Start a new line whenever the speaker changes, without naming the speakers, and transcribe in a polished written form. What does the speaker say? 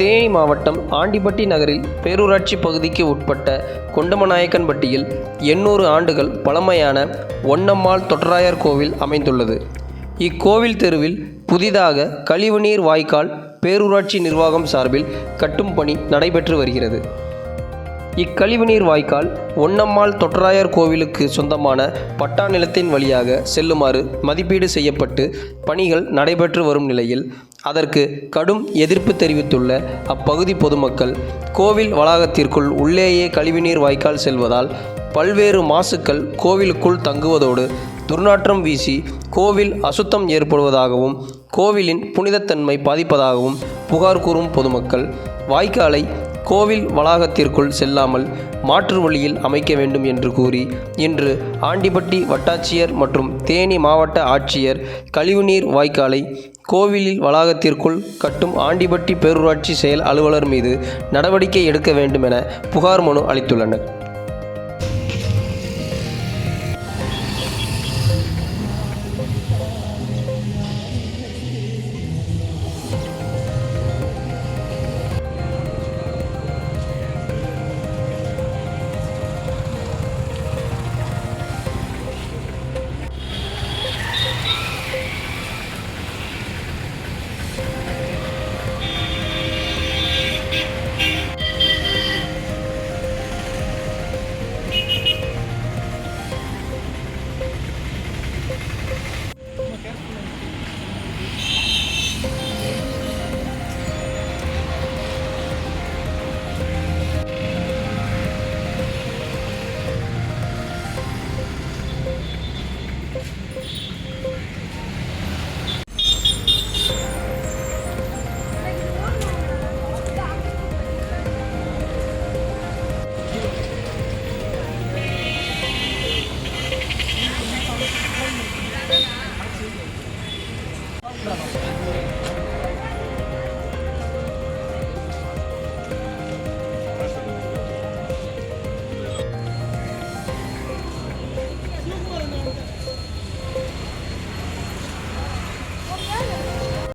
தேனி மாவட்டம் ஆண்டிப்பட்டி நகரில் பேரூராட்சி பகுதிக்கு உட்பட்ட கொண்டமநாயக்கன்பட்டியில் 800 ஆண்டுகள் பழமையான ஒன்னம்மாள் தொட்டராயர் கோவில் அமைந்துள்ளது. இக்கோவில் தெருவில் புதிதாக கழிவுநீர் வாய்க்கால் பேரூராட்சி நிர்வாகம் சார்பில் கட்டும் பணி நடைபெற்று வருகிறது. இக்கழிவுநீர் வாய்க்கால் ஒன்னம்மாள் தொட்டராயர் கோவிலுக்கு சொந்தமான பட்டா நிலத்தின் வழியாக செல்லுமாறு மதிப்பீடு செய்யப்பட்டு பணிகள் நடைபெற்று வரும் நிலையில் அதற்கு கடும் எதிர்ப்பு தெரிவித்துள்ள அப்பகுதி பொதுமக்கள் கோவில் வளாகத்திற்குள் உள்ளேயே கழிவுநீர் வாய்க்கால் செல்வதால் பல்வேறு மாசுக்கள் கோவிலுக்குள் தங்குவதோடு துர்நாற்றம் வீசி கோவில் அசுத்தம் ஏற்படுவதாகவும் கோவிலின் புனிதத்தன்மை பாதிப்பதாகவும் புகார் கூறும் பொதுமக்கள் வாய்க்காலை கோவில் வளாகத்திற்குள் செல்லாமல் மாற்று வழியில் அமைக்க வேண்டும் என்று கூறி இன்று ஆண்டிப்பட்டி வட்டாட்சியர் மற்றும் தேனி மாவட்ட ஆட்சியர் கழிவுநீர் வாய்க்காலை கோவிலில் வளாகத்திற்குள் கட்டும் ஆண்டிப்பட்டி பேரூராட்சி செயல் அலுவலர் மீது நடவடிக்கை எடுக்க வேண்டும் என புகார் மனு அளித்துள்ளனர்.